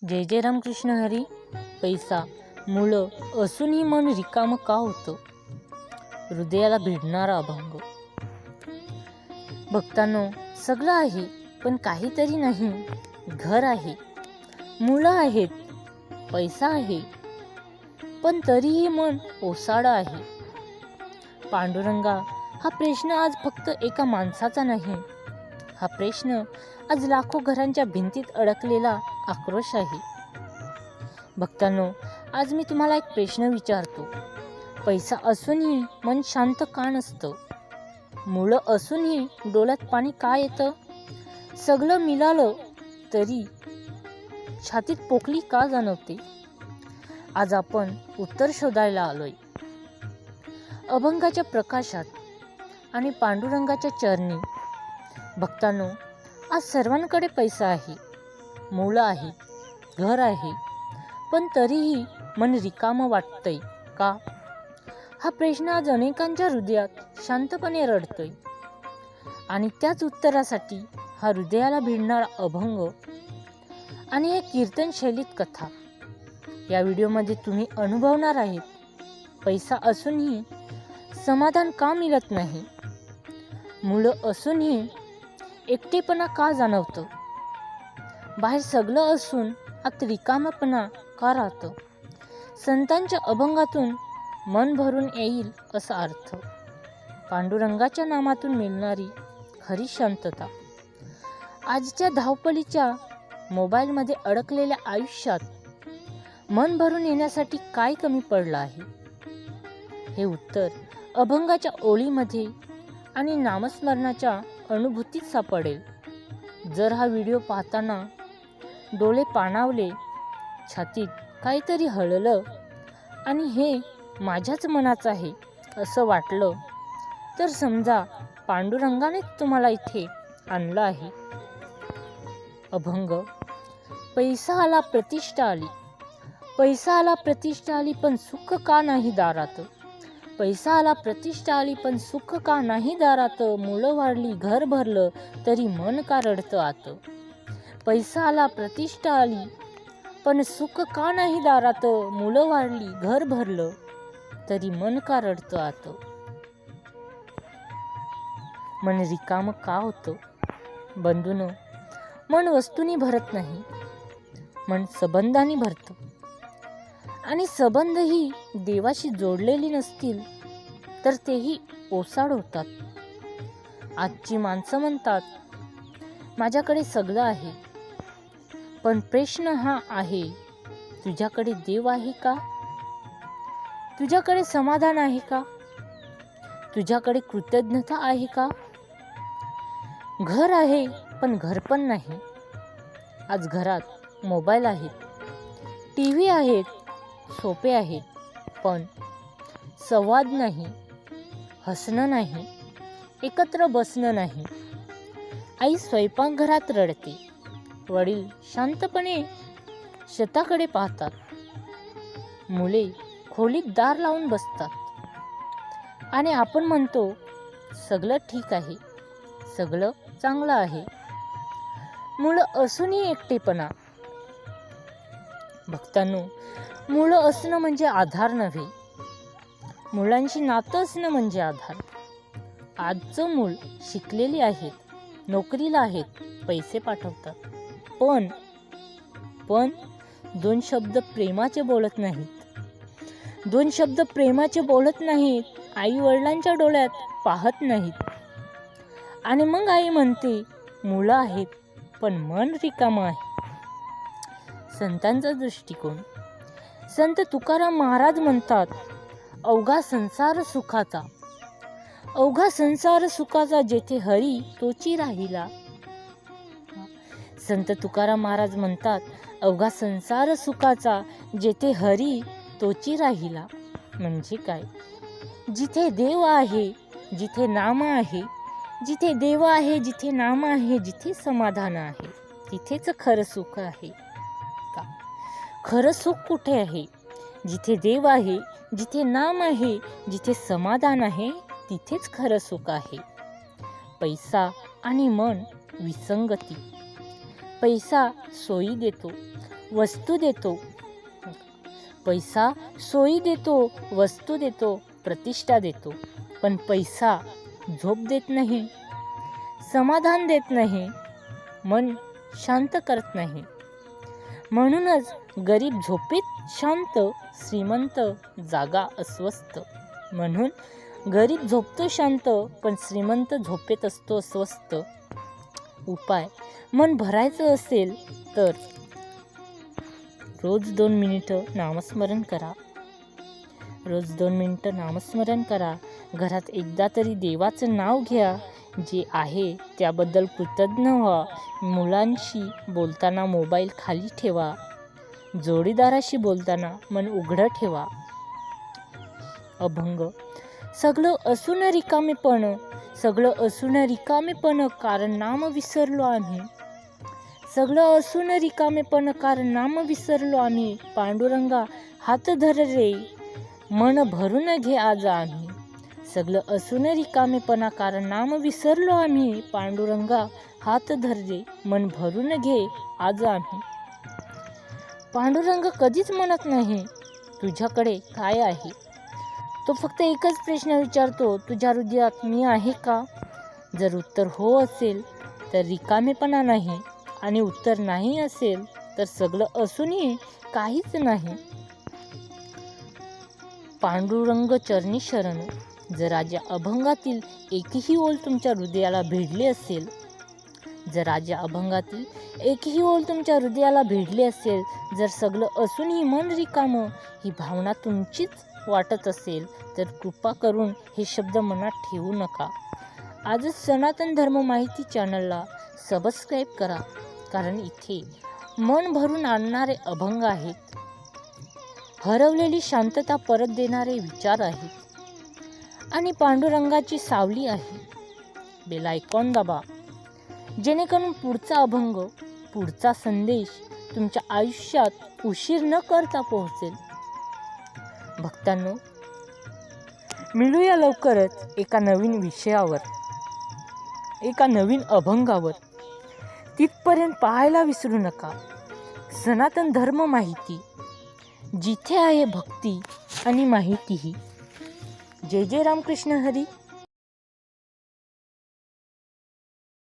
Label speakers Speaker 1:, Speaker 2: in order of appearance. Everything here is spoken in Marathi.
Speaker 1: जय जय रामकृष्ण हरी. पैसा मुलं असूनही मन रिकामं का होतं? हृदयाला भिडणारा अभंग. भक्तांनो, सगळं आहे पण काहीतरी नाही. घर आहे, मुलं आहेत, पैसा आहे, पण तरीही मन ओसाडं आहे. पांडुरंगा, हा प्रश्न आज फक्त एका माणसाचा नाही. हा प्रश्न आज लाखो घरांच्या भिंतीत अडकलेला आक्रोश आहे. भक्तांनो, आज मी तुम्हाला एक प्रश्न विचारतो. पैसा असूनही मन शांत का नसतं? मुलं असूनही डोळ्यात पाणी का येतं? सगळं मिळालं तरी छातीत पोकळी का जाणवते? आज आपण उत्तर शोधायला आलोय. अभंगाच्या प्रकाशात आणि पांडुरंगाच्या चरणी. भक्तांनो, आज सर्वांकडे पैसा आहे, मुलं आहे, घर आहे, पण तरीही मन रिकामं वाटतंय का? हा प्रश्न आज अनेकांच्या हृदयात शांतपणे रडतोय. आणि त्याच उत्तरासाठी हा हृदयाला भिडणारा अभंग आणि एक कीर्तन शैलीत कथा या व्हिडिओमध्ये तुम्ही अनुभवणार आहेत. पैसा असूनही समाधान का मिळत नाही? मुलं असूनही एकटेपणा का जाणवतं? बाहेर सगळं असून आत रिकामपणा का राहतं? संतांच्या अभंगातून मन भरून येईल असा अर्थ. पांडुरंगाच्या नामातून मिळणारी खरी शांतता. आजच्या धावपळीच्या मोबाईलमध्ये अडकलेल्या आयुष्यात मन भरून येण्यासाठी काय कमी पडलं आहे? हे उत्तर अभंगाच्या ओळीमध्ये आणि नामस्मरणाच्या अनुभूतीत सापडेल. जर हा व्हिडिओ पाहताना डोळे पाणावले, छातीत काहीतरी हळलं आणि हे माझ्याच मनाचं आहे असं वाटलं, तर समजा पांडुरंगानेच तुम्हाला इथे आणलं आहे. अभंग. पैसा आला, प्रतिष्ठा आली. पैसा आला, प्रतिष्ठा आली, पण सुख का नाही दारात? पैसा आला, प्रतिष्ठा आली, पण सुख का नाही दारात? मुलं वाढली, घर भरलं, तरी मन का रडतं आत? पैसा आला, प्रतिष्ठा आली, पण सुख का नाही दारात? मुलं वाढली, घर भरलं, तरी मन का रडतं आत? मन रिकामं का होतं? बंधूनो, मन वस्तूंनी भरत नाही, मन संबंधांनी भरतं. आणि संबंधही देवाशी जोडलेली नसतील तर तेही ओसाड होतात. आजची माणसं म्हणतात, माझ्याकडे सगळं आहे, पण प्रश्न हा आहे, तुझ्याकडे देव आहे का? तुझ्याकडे समाधान आहे का? तुझ्याकडे कृतज्ञता आहे का? घर आहे पण घर पण नाही. आज घरात मोबाईल आहेत, टीव्ही आहेत, सोपे आहेत, पण संवाद नाही, हसणं नाही, एकत्र बसणं नाही. आई स्वयंपाकघरात रडते, वडील शांतपणे शेताकडे पाहतात, मुले खोलीत दार लावून बसतात आणि आपण म्हणतो सगळं ठीक आहे, सगळं चांगलं आहे. मुलं असूनही एकटेपणा. भक्तांनो, मुलं असणं म्हणजे आधार नव्हे, मुलांशी नातं असणं म्हणजे आधार. आजचं मूल शिकलेली आहेत, नोकरीला आहेत, पैसे पाठवतात, पण दोन शब्द प्रेमाचे बोलत नाहीत. दोन शब्द प्रेमाचे बोलत नाहीत, आई वडिलांच्या डोळ्यात पाहत नाहीत. आणि मग आई म्हणते मुलं आहेत पण मन रिकामं आहे. संतांचा दृष्टिकोन. संत तुकाराम महाराज म्हणतात, अवघा संसार सुखाचा, अवघा संसार सुखाचा, जेथे हरी तोची राहिला. संत तुकाराम महाराज म्हणतात, अवघा संसार सुखाचा, जेथे हरी तोची राहिला. म्हणजे काय? जिथे देव आहे, जिथे नाम आहे, जिथे देव आहे, जिथे नाम आहे, जिथे समाधान आहे, तिथेच खरं सुख आहे. खरं सुख कुठे आहे? जिथे देव आहे, जिथे नाम आहे, जिथे समाधान आहे, तिथेच खरं सुख आहे. पैसा आणि मन विसंगती. पैसा सोयी देतो, वस्तू देतो. पैसा सोयी देतो, वस्तू देतो, प्रतिष्ठा देतो. पण पैसा झोप देत नाही, समाधान देत नाही, मन शांत करत नाही. म्हणूनच गरीब झोपेत शांत, श्रीमंत जागा अस्वस्थ. म्हणून गरीब झोपतो शांत, पण श्रीमंत झोपेत असतो अस्वस्थ. उपाय: मन भरायचं असेल तर रोज 2 मिनिटं नामस्मरण करा. रोज 2 मिनिटं नामस्मरण करा. घरात एकदा तरी देवाचं नाव घ्या. जे आहे त्याबद्दल कृतज्ञ व्हा. मुलांशी बोलताना मोबाईल खाली ठेवा. जोडीदाराशी बोलताना मन उघडं ठेवा. अभंग: सगळं असून रिकामेपण, सगळं असून रिकामेपण, कारण नाम विसरलो आम्ही. सगळं असून रिकामेपण, कारण नाम विसरलो आम्ही. पांडुरंगा हात धर रे, मन भरून घे आज आम्ही. सगळं असून रिकामेपणा, कारण नाम विसरलो आम्ही. पांडुरंगा हात धर रे, मन भरून घे आज आम्ही. पांडुरंग कधीच म्हणत नाही तुझ्याकडे काय आहे. तो फक्त एकच प्रश्न विचारतो, तुझ्या हृदयात मी आहे का? जर उत्तर हो असेल तर रिकामेपणा नाही, आणि उत्तर नाही असेल तर सगळं असूनही काहीच नाही. पांडुरंग चरणी शरण. जर राजा अभंगातील एकही ओळ तुमच्या हृदयाला भिडली असेल, जर राजा अभंगातील एकही ओळ तुमच्या हृदयाला भिडली असेल, जर सगळं असूनही मन रिकामं ही भावना तुमचीच वाटत असेल, तर कृपा करून हे शब्द मनात ठेवू नका. आजच सनातन धर्म माहिती चॅनलला सबस्क्राईब करा, कारण इथे मन भरून आणणारे अभंग आहेत. हरवलेली शांतता परत देणारे विचार आहेत, आणि पांडुरंगाची सावली आहे. बेल आयकॉन दाबा, जेणेकरून पुढचा अभंग, पुढचा संदेश तुमच्या आयुष्यात उशीर न करता पोहोचेल. भक्तांनो, मिळूया लवकरच एका नवीन विषयावर, एका नवीन अभंगावर. तिथपर्यंत पाहायला विसरू नका सनातन धर्म माहिती, जिथे आहे भक्ती आणि माहितीही. जय जय रामकृष्ण हरी.